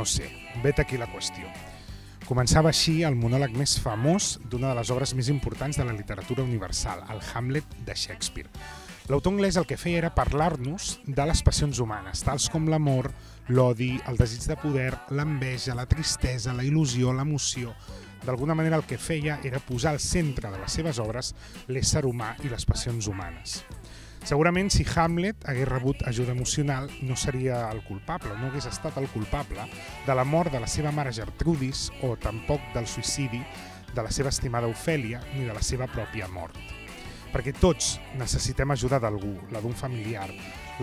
no sé, vet aquí la qüestió. Començava així el monòleg més famós d'una de les obres més importants de la literatura universal, el Hamlet de Shakespeare. L'autor anglès el que feia era parlar-nos de les passions humanes, tals com l'amor, l'odi, el desig de poder, l'enveja, la tristesa, la il·lusió, l'emoció. D'alguna manera el que feia era posar al centre de les seves obres l'ésser humà i les passions humanes. Segurament, si Hamlet hagués rebut ajuda emocional, no seria el culpable, no hagués estat el culpable de la mort de la seva mare Gertrudis o tampoc del suïcidi de la seva estimada Ofèlia ni de la seva pròpia mort. Perquè tots necessitem ajuda d'algú, la d'un familiar,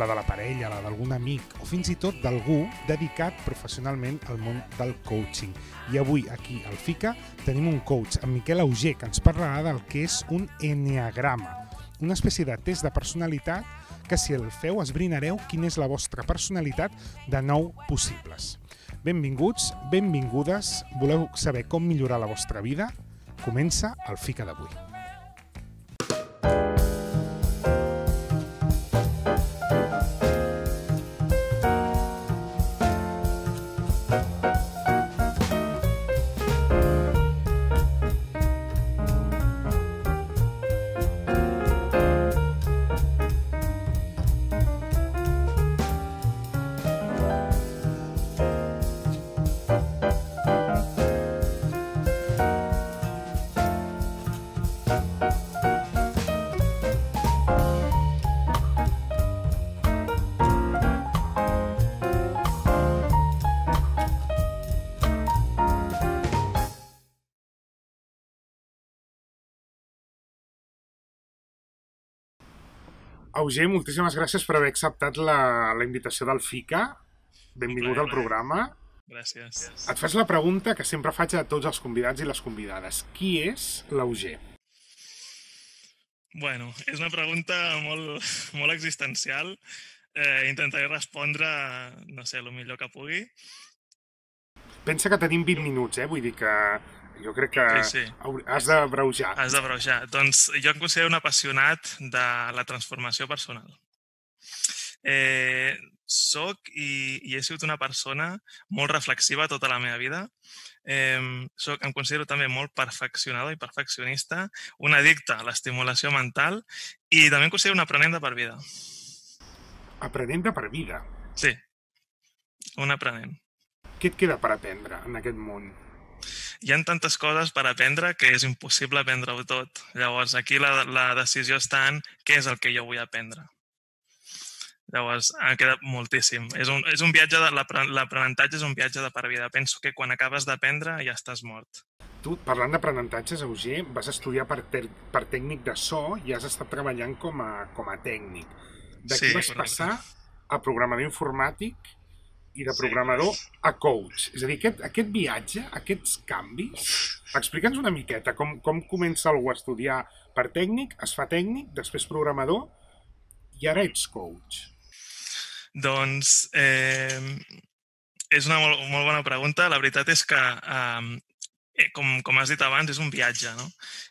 la de la parella, la d'algun amic o fins i tot d'algú dedicat professionalment al món del coaching. I avui, aquí al FICA, tenim un coach, en Miquel Auger, que ens parlarà del que és un enneagrama, una espècie de test de personalitat que si el feu esbrinareu quina és la vostra personalitat de 9 possibles. Benvinguts, benvingudes, voleu saber com millorar la vostra vida? Comença el FICA d'avui. Auger, moltíssimes gràcies per haver acceptat la invitació del FICA. Benvingut al programa. Gràcies. Et faig la pregunta que sempre faig a tots els convidats i les convidades. Qui és l'Auger? Bueno, és una pregunta molt existencial. Intentaré respondre, no sé, el millor que pugui. Pensa que tenim 20 minuts, vull dir que jo crec que Sí. has de breujar. Has de breujar. Doncs jo em considero un apassionat de la transformació personal. Soc i he sigut una persona molt reflexiva tota la meva vida. Em considero també molt perfeccionador i perfeccionista, un addicte a l'estimulació mental i també em considero un aprenent de per vida. Aprenent de per vida? Sí, un aprenent. Què et queda per aprendre en aquest món? Hi ha tantes coses per aprendre que és impossible aprendre-ho tot. Llavors, aquí la decisió està en què és el que jo vull aprendre. Llavors, em queda moltíssim. És un viatge, l'aprenentatge és un viatge de per vida. Penso que quan acabes d'aprendre ja estàs mort. Tu, parlant d'aprenentatges, Auger, vas estudiar per tècnic de so i has estat treballant com a tècnic. D'aquí vas passar a programador informàtic i de programador a coach. És a dir, aquest viatge, aquests canvis, explica'ns una miqueta com comença algú a estudiar per tècnic, es fa tècnic, després programador i ara ets coach. Doncs és una molt bona pregunta. La veritat és que, com has dit abans, és un viatge, no?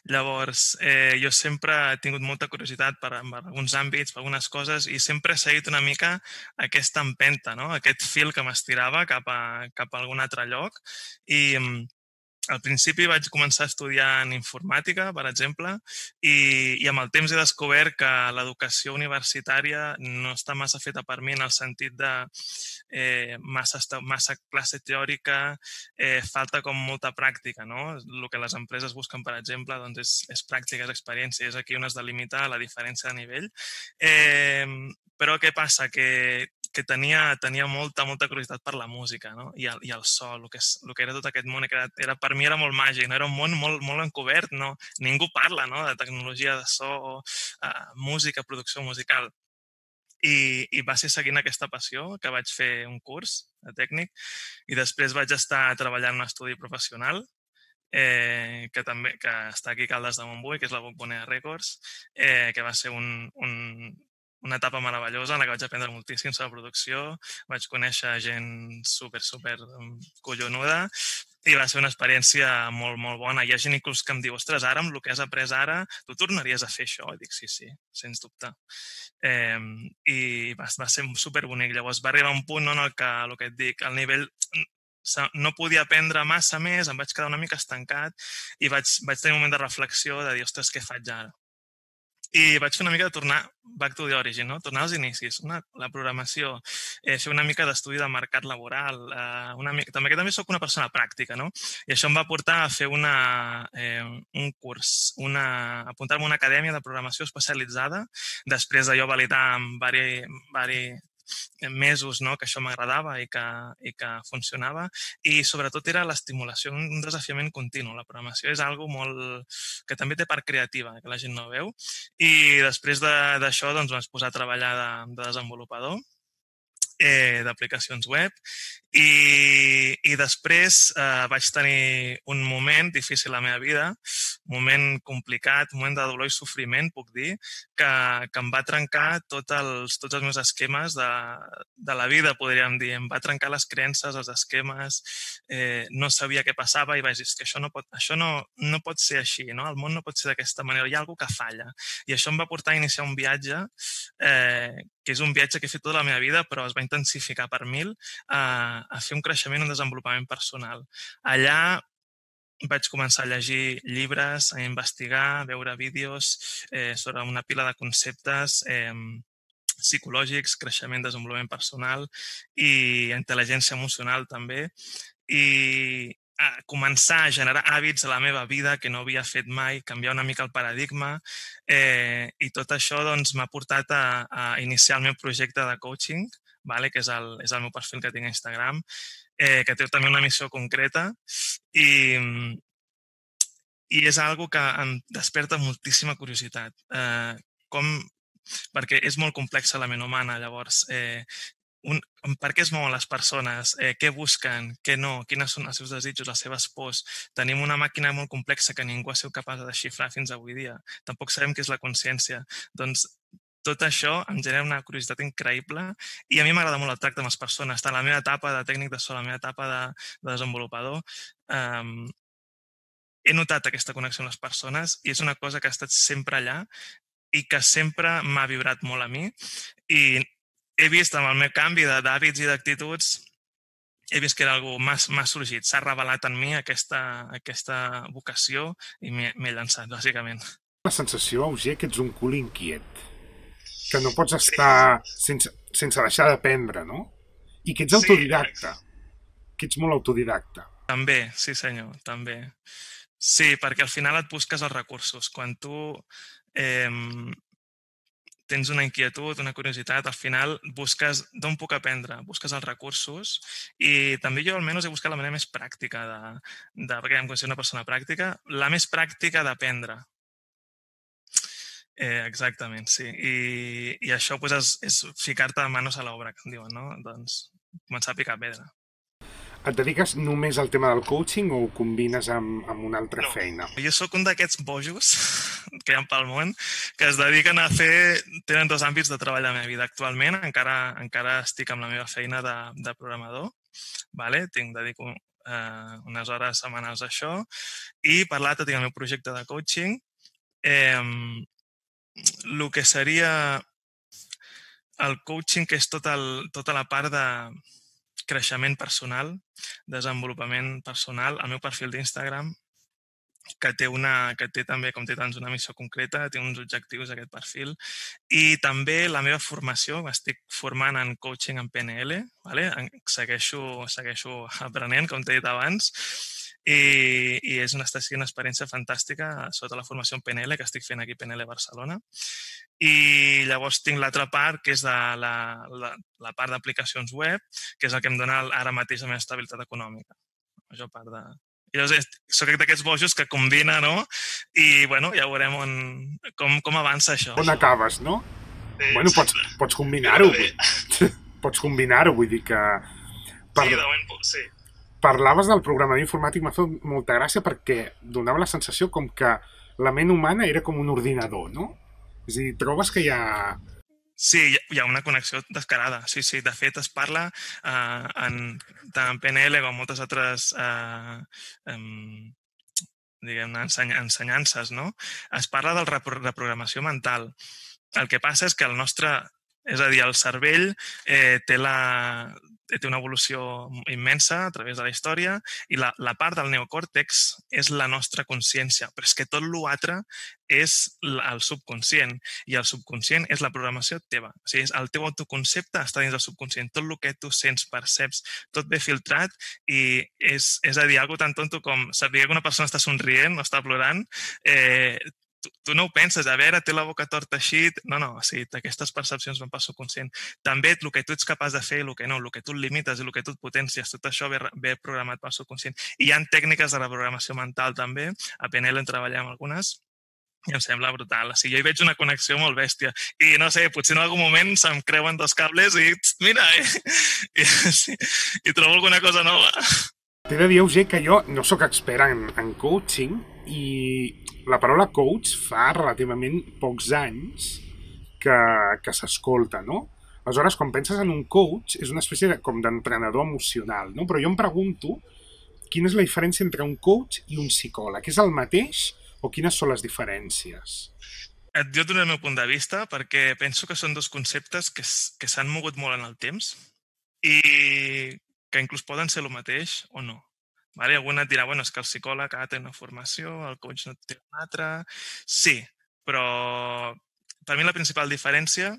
Llavors, jo sempre he tingut molta curiositat per alguns àmbits, per algunes coses, i sempre he seguit una mica aquesta empenta, no? Aquest fil que m'estirava cap a algun altre lloc. I al principi vaig començar a estudiar en informàtica, per exemple, i amb el temps he descobert que l'educació universitària no està massa feta per mi en el sentit de massa classe teòrica, falta com molta pràctica, no? El que les empreses busquen, per exemple, doncs és pràctica, és experiència, és aquí on es delimita la diferència de nivell. Però què passa? Que tenia molta curiositat per la música, no? I el so, el que era tot aquest món, per mi era molt màgic, no? Era un món molt encobert, no? Ningú parla, no? De tecnologia de so, música, producció musical. I va ser seguint aquesta passió que vaig fer un curs de tècnic i després vaig estar treballant en un estudi professional que està aquí a Caldes de Montbui, que és la Bombonera Records, que va ser una etapa meravellosa en la que vaig aprendre moltíssim sobre producció, vaig conèixer gent super collonuda i va ser una experiència molt bona. Hi ha gent inclús que em diu, ostres, ara amb el que has après ara, tu tornaries a fer això? I dic, sí, sens dubte. I va ser superbonic. Llavors va arribar un punt en el que et dic, el nivell no podia aprendre massa més, em vaig quedar una mica estancat i vaig tenir un moment de reflexió de dir, ostres, què faig ara? I vaig fer una mica de tornar back to the origin, no? Tornar als inicis, la programació, fer una mica d'estudi de mercat laboral, també soc una persona pràctica, no? I això em va portar a fer un curs, apuntar-me a una acadèmia de programació especialitzada, després d'allò validar amb vari mesos, no? Que això m'agradava i que funcionava, i sobretot era l'estimulació, un desafiament continu. La programació és algo que també té part creativa, que la gent no veu, i després d'això doncs, vaig posar a treballar de desenvolupador d'aplicacions web i després vaig tenir un moment difícil a la meva vida, un moment complicat, un moment de dolor i sofriment, puc dir, que em va trencar tots els meus esquemes de la vida, podríem dir. Em va trencar les creences, els esquemes, no sabia què passava i vaig dir que això no pot ser així, no? El món no pot ser d'aquesta manera, hi ha alguna cosa que falla. I això em va portar a iniciar un viatge que és un viatge que he fet tota la meva vida, però es va intensificar per 1000 a fer un creixement, un desenvolupament personal. Allà vaig començar a llegir llibres, a investigar, a veure vídeos sobre una pila de conceptes psicològics, creixement, desenvolupament personal i intel·ligència emocional també. I a començar a generar hàbits a la meva vida que no havia fet mai, canviar una mica el paradigma i tot això doncs, m'ha portat a iniciar el meu projecte de coaching, que és el meu perfil que tinc a Instagram, que té també una missió concreta i és algo que em desperta moltíssima curiositat. Perquè és molt complexa la ment humana, llavors per què es mouen les persones, què busquen, què no, quines són els seus desitjos, les seves pors. Tenim una màquina molt complexa que ningú ha sigut capaç de desxifrar fins avui dia. Tampoc sabem què és la consciència. Doncs tot això em genera una curiositat increïble i a mi m'agrada molt el tracte amb les persones. Tant la meva etapa de tècnic de so, la meva etapa de desenvolupador, he notat aquesta connexió amb les persones i és una cosa que ha estat sempre allà i que sempre m'ha vibrat molt a mi. I he vist amb el meu canvi d'hàbits i d'actituds, he vist que era algo m'ha sorgit, s'ha revelat en mi aquesta vocació i m'he llançat, bàsicament. La sensació, Auger, que ets un cul inquiet, que no pots estar sense deixar d'aprendre, no? I que ets autodidacta, que ets molt autodidacta. També, sí senyor, també. Sí, perquè al final et busques els recursos. Quan tu tens una inquietud, una curiositat, al final busques d'on puc aprendre, busques els recursos i també jo almenys he buscat la manera més pràctica perquè em considero una persona pràctica, la més pràctica d'aprendre. Exactament, sí. I això és ficar-te manos a l'obra, que em diuen, no? Doncs començar a picar pedra. Et dediques només al tema del coaching o ho combines amb una altra feina? Jo sóc un d'aquests bojos que hi ha pel món que es dediquen a tenen dos àmbits de treball a la meva vida. Actualment encara estic amb la meva feina de programador, dedico unes hores setmanals a això i per l'altre tinc el meu projecte de coaching. El que seria el coaching, que és tota la part de creixement personal, desenvolupament personal, el meu perfil d'Instagram, que té també, com té tants, una missió concreta, té uns objectius aquest perfil, i també la meva formació, m'estic formant en coaching en PNL, segueixo aprenent, com t'he dit abans, i és una experiència fantàstica sota la formació en PNL que estic fent aquí a PNL Barcelona. I llavors tinc l'altra part, que és la part d'aplicacions web, que és el que em dona ara mateix la meva estabilitat econòmica. Això part de... I llavors soc d'aquests bojos que combina, no? I, bueno, ja veurem com avança això. On acabes, no? Bueno, pots combinar-ho. Pots combinar-ho, vull dir que... Sí, de moment, sí. Parlaves del programador informàtic, m'ha fet molta gràcia perquè donava la sensació com que la ment humana era com un ordinador, no? És a dir, trobes que hi ha... Sí, hi ha una connexió descarada. Sí. De fet, es parla tant en PNL com en moltes altres ensenyances, no? Es parla de reprogramació mental. El que passa és que el cervell té té una evolució immensa a través de la història i la part del neocòrtex és la nostra consciència, però és que tot l'altre és el subconscient i el subconscient és la programació teva. O sigui, el teu autoconcepte està dins del subconscient. Tot el que tu sents, perceps, tot ve filtrat i és a dir, algo tan tonto com saber que una persona està somrient o està plorant, tu no ho penses, a veure, té la boca torta així... No, o sigui, aquestes percepcions van pel subconscient. També el que tu ets capaç de fer i el que no, el que tu et limites i el que tu et potencies, tot això ve programat pel subconscient. I hi ha tècniques de la programació mental també, a PNL en treballem algunes, i em sembla brutal. O sigui, jo hi veig una connexió molt bèstia. I no sé, potser en algun moment se'm creuen dos cables i mira, i trobo alguna cosa nova. T'he de dir, Auger, que jo no sóc expert en coaching i la paraula coach fa relativament pocs anys que s'escolta, no? Aleshores, quan penses en un coach, és una espècie com d'entrenador emocional, no? Però jo em pregunto quina és la diferència entre un coach i un psicòleg. És el mateix o quines són les diferències? Jo et donaré el meu punt de vista perquè penso que són dos conceptes que s'han mogut molt en el temps i que inclús poden ser el mateix o no. Vale? Algú et dirà, bueno, és que el psicòleg té una formació, el coach no té una altra... Sí, però per mi la principal diferència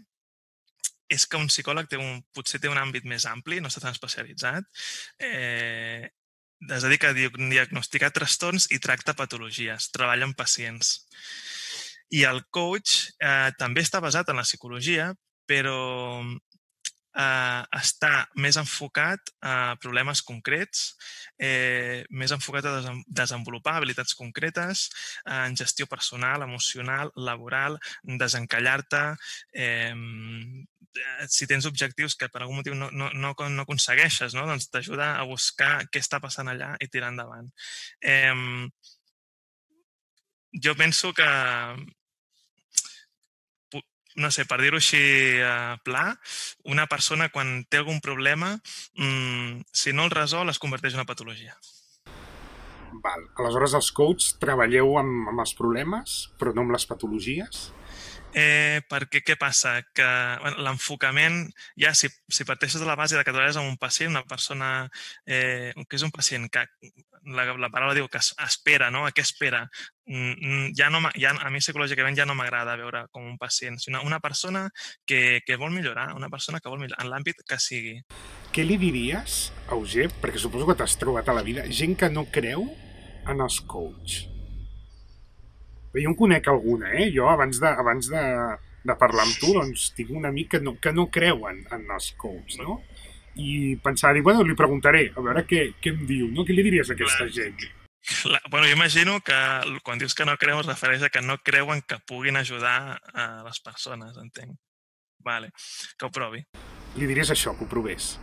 és que un psicòleg potser té un àmbit més ampli, no està tan especialitzat, es dedica a diagnosticar trastorns i tracta patologies, treballa amb pacients. I el coach també està basat en la psicologia, però està més enfocat a problemes concrets, més enfocat a desenvolupar habilitats concretes, en gestió personal, emocional, laboral, desencallar-te, si tens objectius que per algun motiu no aconsegueixes, no? Doncs t'ajuda a buscar què està passant allà i tirar endavant. Jo penso que, no sé, per dir-ho així pla, una persona quan té algun problema, si no el resol, es converteix en una patologia. Val. Aleshores, els coaches treballeu amb els problemes, però no amb les patologies? Perquè què passa? Que l'enfocament, ja si parteixes de la base de que treballes amb un pacient, una persona que és un pacient que la paraula diu que espera, no? A què espera? A mi psicològicament ja no m'agrada veure com un pacient, sinó una persona que vol millorar, una persona que vol millorar en l'àmbit que sigui. Què li diries, Auger, perquè suposo que t'has trobat a la vida, gent que no creu en els coaches? Jo en conec alguna, Jo abans de parlar amb tu, doncs tinc un amic que no creuen en els coaches, no? I pensava, bueno, li preguntaré, a veure què em diu, no? Què li diries a aquesta gent? Bueno, jo imagino que quan dius que no creu es refereix a que no creuen que puguin ajudar a les persones, entenc. Vale, que ho provi. Li diries això, que ho provés?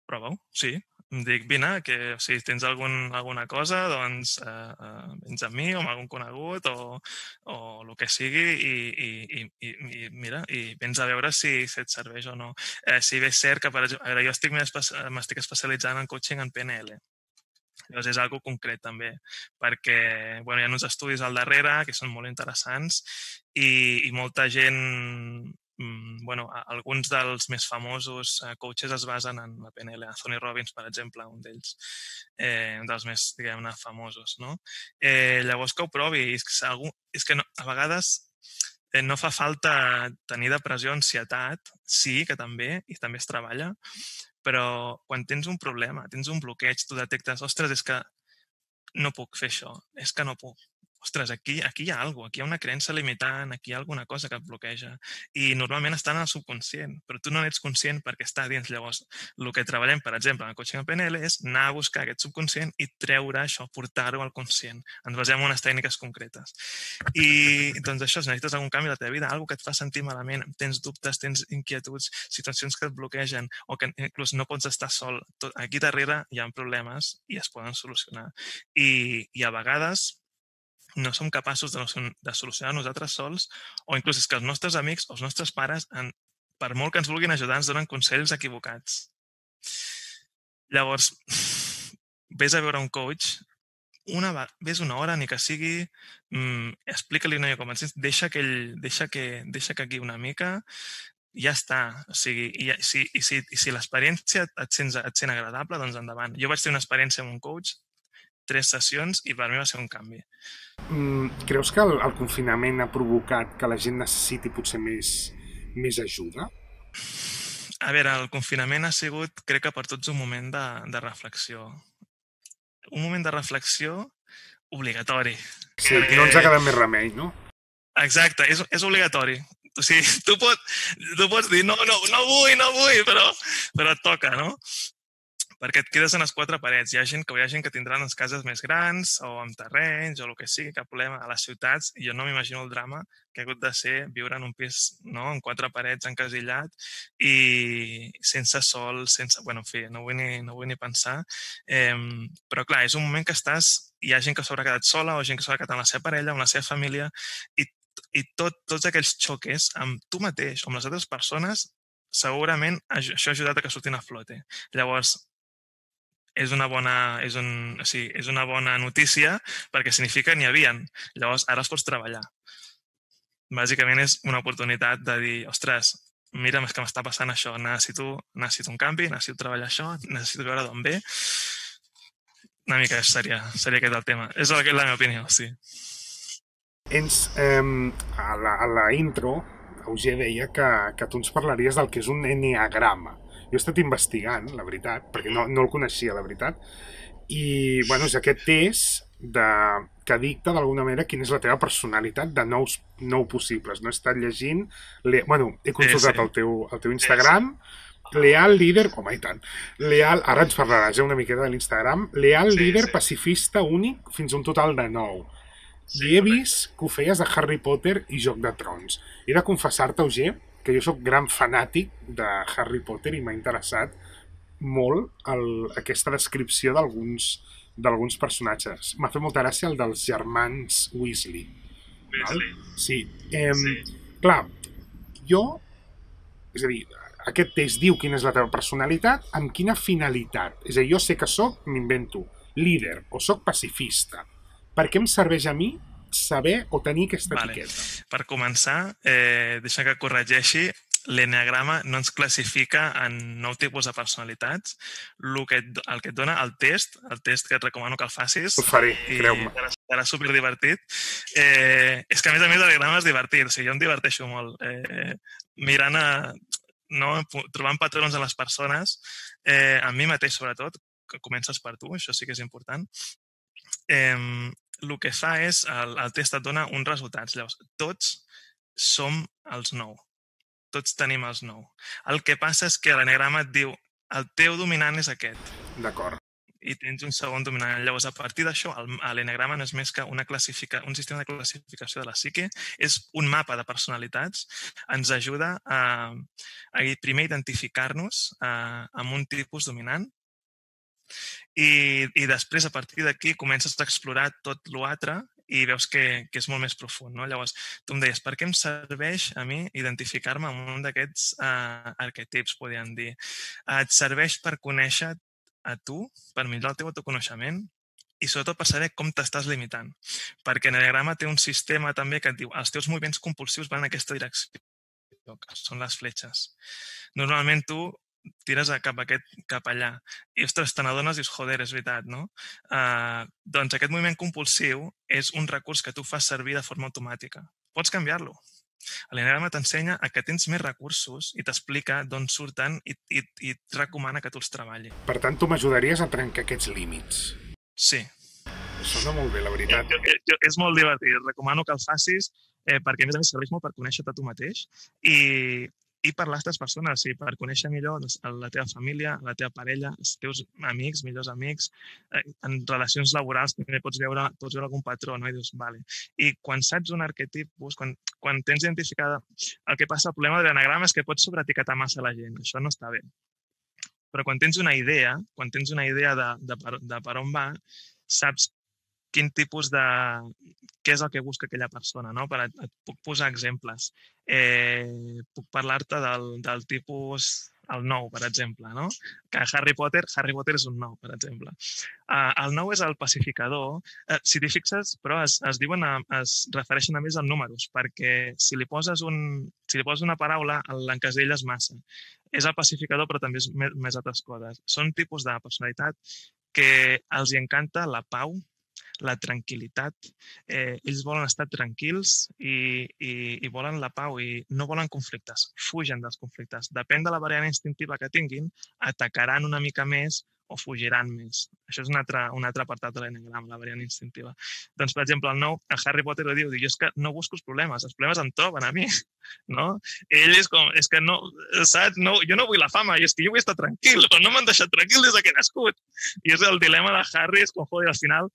Prova-ho, sí. Em dic, vine, que si tens alguna cosa, doncs vens amb mi o amb algun conegut o el que sigui i mira, i vens a veure si et serveix o no. Si bé és cert que, per exemple, jo m'estic especialitzant en coaching en PNL. Llavors és algo concret també, perquè hi ha uns estudis al darrere que són molt interessants i molta gent... alguns dels més famosos coaches es basen en la PNL. Anthony Robbins, per exemple, un d'ells, un dels més, diguem-ne, famosos, no? Llavors que ho provi. És que a vegades no fa falta tenir depressió o ansietat, sí que també, i també es treballa, però quan tens un problema, tens un bloqueig, tu detectes, ostres, és que no puc fer això, és que no puc. Ostres, aquí hi ha alguna cosa, aquí hi ha una creença limitant, aquí hi ha alguna cosa que et bloqueja. I normalment està en el subconscient, però tu no n'ets conscient perquè està dins. Llavors, el que treballem, per exemple, en el coaching en PNL és anar a buscar aquest subconscient i treure això, portar-ho al conscient. Ens basem en unes tècniques concretes. I doncs això, si necessites algun canvi a la teva vida, alguna que et fa sentir malament, tens dubtes, tens inquietuds, situacions que et bloquegen o que inclús no pots estar sol. Aquí darrere hi ha problemes i es poden solucionar. I a vegades no som capaços de solucionar nosaltres sols, o inclús és que els nostres amics o els nostres pares, per molt que ens vulguin ajudar, ens donen consells equivocats. Llavors, vés a veure un coach, vés una hora, ni que sigui, explica-li una mica com et sents, deixa que guiï una mica, ja està. O sigui, i si l'experiència et sent agradable, doncs endavant. Jo vaig tenir una experiència amb un coach, 3 sessions, i per mi va ser un canvi. Creus que el confinament ha provocat que la gent necessiti potser més ajuda? A veure, el confinament ha sigut, crec que per tots, un moment de reflexió. Un moment de reflexió obligatori. Sí, no ens ha quedat més remei, no? Exacte, és obligatori. O sigui, tu pots dir no vull, però et toca, no? Perquè et quedes en les 4 parets. Hi ha gent que tindran les cases més grans o amb terrenys o el que sigui, cap problema. A les ciutats, jo no m'imagino el drama que ha hagut de ser viure en un pis, no?, amb 4 parets, encasillat i sense sol, Bueno, en fi, no vull ni pensar. Però clar, és un moment que hi ha gent que s'haurà quedat sola o gent que s'haurà quedat amb la seva parella, amb la seva família, i tots aquells xoques amb tu mateix o amb les altres persones, segurament això ha ajudat a que surtin a flote. Llavors, és una bona notícia perquè significa que n'hi havien. Llavors, ara els pots treballar. Bàsicament és una oportunitat de dir, ostres, mira, és que m'està passant això, necessito un canvi, necessito treballar això, necessito veure d'on ve. Una mica seria aquest el tema. És la meva opinió, sí. A la intro, Auger deia que tu ens parlaries del que és un enneagrama. Jo he estat investigant, la veritat, perquè no el coneixia, la veritat, i bueno, és aquest test que dicta d'alguna manera quina és la teva personalitat de 9 possibles. No he estat llegint, he consultat el teu Instagram, leal, líder, home, i tant, leal, ara ens parlaràs una miqueta de l'Instagram, leal, líder, pacifista, únic, fins a un total de 9. I he vist que ho feies de Harry Potter i Joc de Trons. He de confessar-te, Auger, que jo sóc gran fanàtic de Harry Potter i m'ha interessat molt aquesta descripció d'alguns personatges. M'ha fet molta gràcia el dels germans Weasley. Sí. Clar, és a dir, aquest test diu quina és la teva personalitat, amb quina finalitat. És a dir, jo sé que m'invento, líder o soc pacifista. Per què em serveix a mi saber o tenir aquesta etiqueta? Per començar, deixa que corregeixi, l'enneagrama no ens classifica en 9 tipus de personalitats. El que et dona el test que et recomano que el facis. Ho faré, creu-me. Serà superdivertit. És que a més l'enneagrama és divertit. O sigui, jo em diverteixo molt mirant trobant patrons en les persones, a mi mateix sobretot, que comences per tu, això sí que és important. El que fa és, el test et dona uns resultats. Llavors, tots som els 9. Tots tenim els 9. El que passa és que l'enneagrama et diu el teu dominant és aquest. D'acord. I tens un segon dominant. Llavors, a partir d'això, l'enneagrama no és més que un sistema de classificació de la psique. És un mapa de personalitats. Ens ajuda a primer identificar-nos amb un tipus dominant. I després, a partir d'aquí, comences a explorar tot l'altre i veus que és molt més profund, no? Llavors, tu em deies, per què em serveix a mi identificar-me amb un d'aquests arquetips, podríem dir? Et serveix per conèixer a tu, per millorar el teu autoconeixement i sobretot per saber com t'estàs limitant. Perquè l'enneagrama té un sistema també que et diu els teus moviments compulsius van en aquesta direcció, que són les fletxes. Normalment tu tires cap allà. I, ostres, te n'adones i dius, joder, és veritat, no? Doncs aquest moviment compulsiu és un recurs que tu fas servir de forma automàtica. Pots canviar-lo. L'enneagrama t'ensenya que tens més recursos i t'explica d'on surten i et recomana que tu els treballi. Per tant, tu m'ajudaries a trencar aquests límits. Sí. Sona molt bé, la veritat. És molt divertit. Et recomano que el facis perquè, a més, serveix molt per conèixer-te tu mateix i per les altres persones, per conèixer millor la teva família, la teva parella, els teus amics, millors amics. En relacions laborals també pots veure algun patró, no? I dius, vale. I quan saps un arquetip, quan tens identificada... El que passa, el problema de l'enneagrama és que pots sobreetiquetar massa la gent. Això no està bé. Però quan tens una idea de per on va, saps quin tipus de... què és el que busca aquella persona, no? Et puc posar exemples. Puc parlar-te del tipus el nou, per exemple, no? Que Harry Potter és un nou, per exemple. El nou és el pacificador. Si t'hi fixes, però es refereixen a més a números, perquè si li poses una paraula, l'encaselles massa. És el pacificador, però també és més altres coses. Són tipus de personalitat que els hi encanta la pau, la tranquil·litat. Ells volen estar tranquils i volen la pau i no volen conflictes, fugen dels conflictes. Depèn de la variant instintiva que tinguin, atacaran una mica més o fugiran més. Això és un altre apartat de l'eneagrama, la variant instintiva. Doncs, per exemple, el nou, el Harry Potter ho diu, jo és que no busco els problemes em troben a mi, no? Ell és com, és que no, saps? No, jo no vull la fama, és que jo vull estar tranquil, però no m'han deixat tranquil des que he nascut. I és el dilema de Harry, és com, joder, al final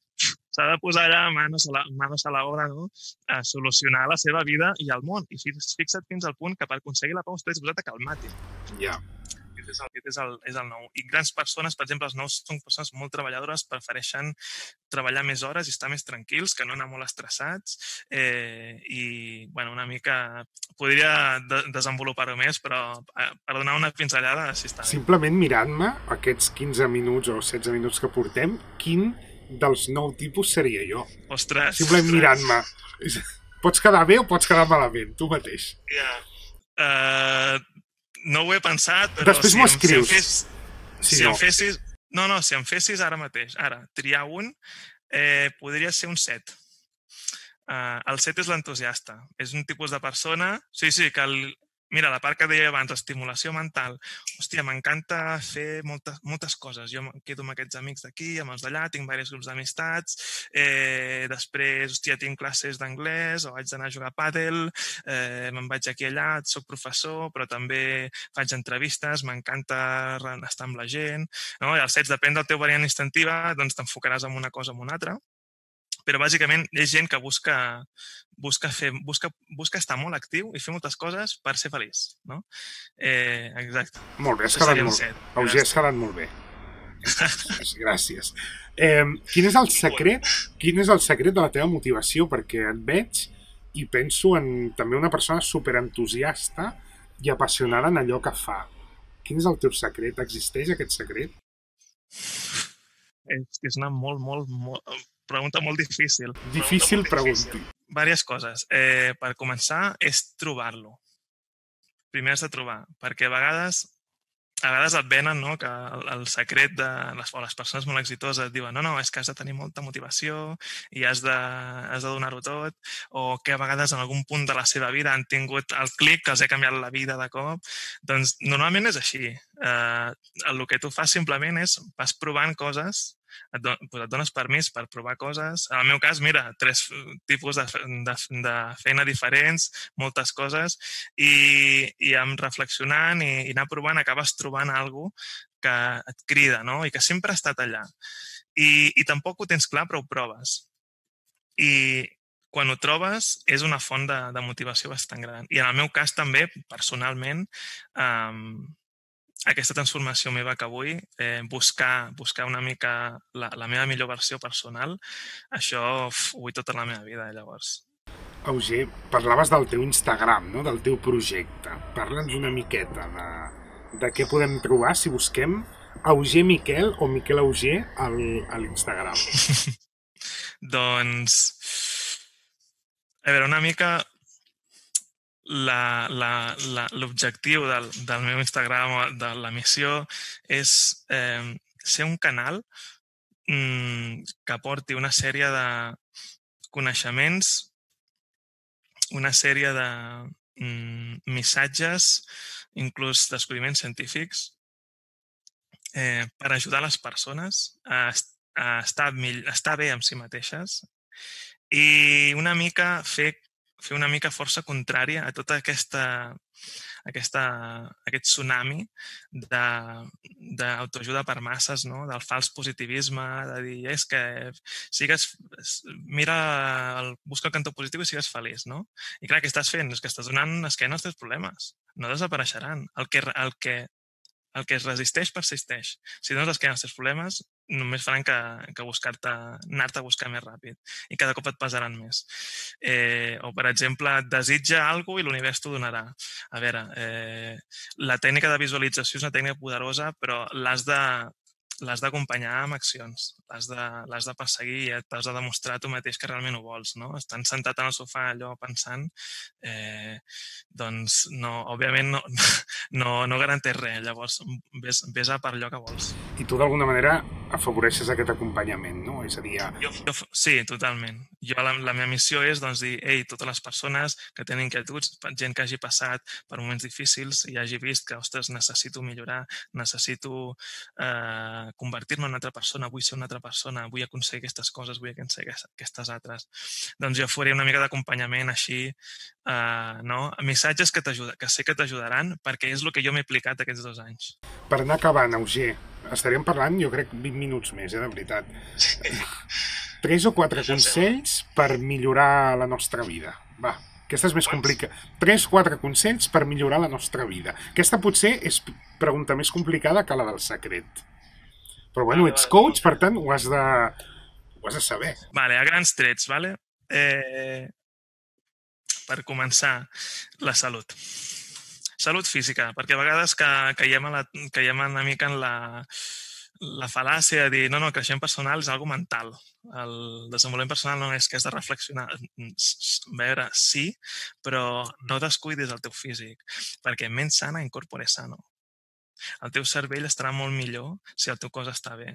s'ha de posar allà manos a la obra, no? A solucionar la seva vida i el món. I fixa't fins al punt que per aconseguir la pau està disposat a que el matin. Ja. Aquest és el nou. I grans persones, per exemple, els nous són persones molt treballadores, prefereixen treballar més hores i estar més tranquils, que no anar molt estressats. I, bueno, una mica... Podria desenvolupar-ho més, però per donar una pinzellada, sí està bé. Simplement mirant-me aquests 15 minuts o 16 minuts que portem, quin dels 9 tipus seria jo? Ostres! Simplement mirant-me. Pots quedar bé o pots quedar malament, tu mateix. Ja. No ho he pensat, però... Després m'ho escrius. Si em fessis ara mateix, triar un, podria ser un 7. El 7 és l'entusiasta. És un tipus de persona... Sí, que mira, la part que deia abans, estimulació mental. Hòstia, m'encanta fer moltes coses. Jo quedo amb aquests amics d'aquí, amb els d'allà, tinc diversos grups d'amistats. Després, hòstia, tinc classes d'anglès o haig d'anar a jugar a pàdel, me'n vaig aquí allà, soc professor, però també faig entrevistes, m'encanta estar amb la gent. No? I els 7, depèn del teu variant instintiva, doncs t'enfocaràs en una cosa o en una altra. Però bàsicament és gent que busca estar molt actiu i fer moltes coses per ser feliç, no? Exacte. Molt bé, has quedat molt bé. Auger, has quedat molt bé. Gràcies. Quin és el secret de la teva motivació? Perquè et veig i penso en també una persona superentusiasta i apassionada en allò que fa. Quin és el teu secret? Existeix aquest secret? És una pregunta molt difícil. Difícil pregunta. Diverses coses. Per començar, és trobar-lo. Primer has de trobar, perquè a vegades et venen, no, que el secret de les persones molt exitoses et diuen no, és que has de tenir molta motivació i has de donar-ho tot, o que a vegades en algun punt de la seva vida han tingut el clic que els ha canviat la vida de cop. Doncs normalment és així. El que tu fas simplement és vas provant coses, et dones permís per provar coses. En el meu cas, mira, 3 tipus de feina diferents, moltes coses, i amb reflexionant i anar provant acabes trobant alguna cosa que et crida, no? I que sempre ha estat allà. I tampoc ho tens clar, però ho proves. I quan ho trobes és una font de motivació bastant gran. I en el meu cas també, personalment, aquesta transformació meva que vull, buscar una mica la meva millor versió personal, això ho vull tota la meva vida, llavors. Auger, parlaves del teu Instagram, no? Del teu projecte. Parla'ns una miqueta de què podem trobar si busquem Auger Miquel o Miquel Auger a l'Instagram. Doncs, a veure, una mica... L'objectiu del meu Instagram, de la missió, és ser un canal que aporti una sèrie de coneixements, una sèrie de missatges, inclús descobriments científics, per ajudar les persones a estar bé amb si mateixes i una mica fer una mica força contrària a tota aquest tsunami d'autoajuda per masses, no? Del fals positivisme, de dir, és que busca el cantó positiu i sigues feliç, no? I clar, què estàs fent? És que estàs donant esquena als teus problemes. No desapareixeran. El que el que es resisteix, persisteix. Si dones l'esquena als teus problemes, només faran que anar-te a buscar més ràpid i cada cop et pesaran més. O, per exemple, et desitja alguna cosa i l'univers t'ho donarà. A veure, la tècnica de visualització és una tècnica poderosa, però l'has d'acompanyar amb accions, l'has de perseguir i t'has de demostrar tu mateix que realment ho vols, no? Estant sentat en el sofà allò pensant, doncs no, òbviament no garanteix res, llavors ves a per allò que vols. I tu d'alguna manera afavoreixes aquest acompanyament, no? És a dir, Sí, totalment. Jo la meva missió és doncs, dir, ei, totes les persones que tenen inquietuds, gent que hagi passat per moments difícils i hagi vist que, ostres, necessito millorar, necessito convertir-me en una altra persona, vull ser una altra persona, vull aconseguir aquestes coses, vull aconseguir aquestes altres. Doncs jo faré una mica d'acompanyament així, no? Missatges que sé que t'ajudaran perquè és el que jo m'he aplicat aquests 2 anys. Per anar acabant, Auger, estaríem parlant, jo crec, 20 minuts més, de veritat. 3 o 4 consells per millorar la nostra vida. Va, aquesta és més complicada. 3 o 4 consells per millorar la nostra vida. Aquesta potser és pregunta més complicada que la del secret. Però bueno, ets coach, per tant, ho has de saber. Vale, a grans trets, vale? Per començar, la salut. Salut física, perquè a vegades caiem una mica en la fal·làcia de dir no, el creixement personal és algo mental. El desenvolupament personal no és que has de reflexionar. A veure, sí, però no descuidis el teu físic, perquè ment sana incorpore sano. El teu cervell estarà molt millor si el teu cos està bé.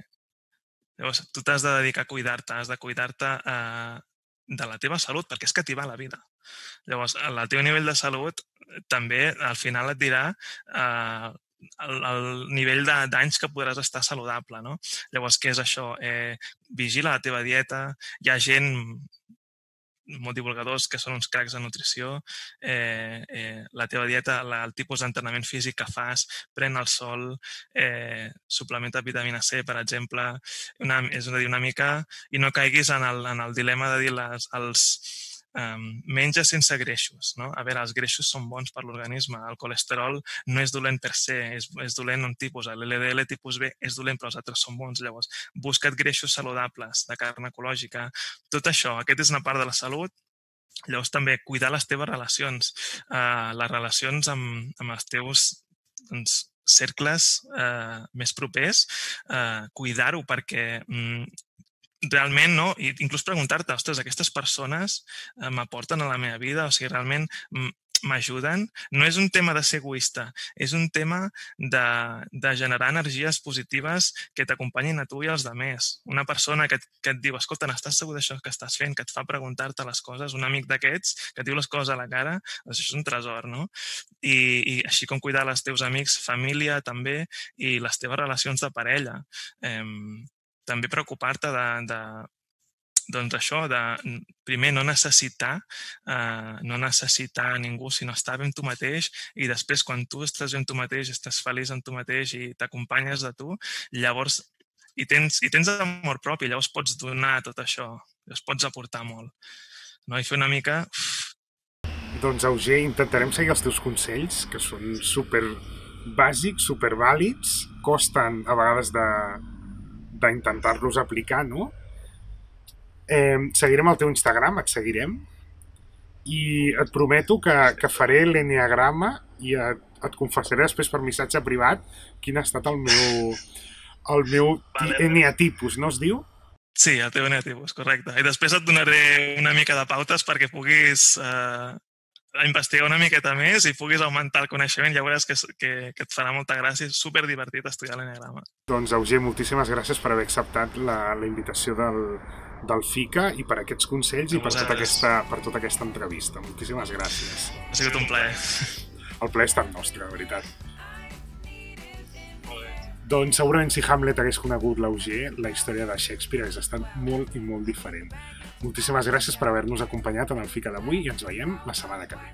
Llavors, tu t'has de dedicar a cuidar-te, has de cuidar-te de la teva salut, perquè és que t'hi va la vida. Llavors, el teu nivell de salut també al final et dirà el nivell d'anys que podràs estar saludable, no? Llavors, què és això? Vigila la teva dieta, hi ha gent, molt divulgadors que són uns cracs de nutrició, la teva dieta, el tipus d'entrenament físic que fas, pren el sol, suplementa vitamina C, per exemple, és a dir, una mica, i no caiguis en el dilema de dir menja sense greixos, no? A veure, els greixos són bons per l'organisme, el colesterol no és dolent per se, és dolent un tipus, l'LDL tipus B és dolent però els altres són bons, llavors busca't greixos saludables, de carn ecològica, tot això, aquest és una part de la salut. Llavors també cuidar les teves relacions, les relacions amb els teus cercles més propers, cuidar-ho perquè realment, no? I inclús preguntar-te, ostres, aquestes persones m'aporten a la meva vida, o sigui, realment m'ajuden. No és un tema de ser egoista, és un tema de generar energies positives que t'acompanyin a tu i als altres. Una persona que et diu, escolta, n'estàs segur d'això que estàs fent, que et fa preguntar-te les coses, un amic d'aquests que et diu les coses a la cara, doncs això és un tresor, no? I així com cuidar els teus amics, família també, i les teves relacions de parella. També preocupar-te doncs això, de primer no necessitar ningú, sinó estar bé amb tu mateix i després quan tu estàs bé amb tu mateix, estàs feliç amb tu mateix i t'acompanyes de tu, llavors i tens amor propi, llavors pots donar tot això, llavors pots aportar molt. No? I fer una mica... Doncs, Auger, intentarem seguir els teus consells, que són super bàsics, super vàlids, costen a vegades d'intentar-los aplicar, no? Seguirem el teu Instagram, et seguirem, i et prometo que faré l'enneagrama i et confessaré després per missatge privat quin ha estat el meu enneatipus, no es diu? Sí, el teu enneatipus, correcte. I després et donaré una mica de pautes perquè puguis investigar una miqueta més i puguis augmentar el coneixement, ja veuràs que et farà molta gràcia, és superdivertit estudiar l'enneagrama. Doncs, Auger, moltíssimes gràcies per haver acceptat la invitació del FICA i per aquests consells i per tota aquesta entrevista. Moltíssimes gràcies. Ha sigut un plaer. El plaer és tan nostre, de veritat. Doncs segurament si Hamlet hagués conegut l'Auger, la història de Shakespeare hagués estat molt i molt diferent. Moltíssimes gràcies per haver-nos acompanyat en el FICA d'avui i ens veiem la setmana que ve.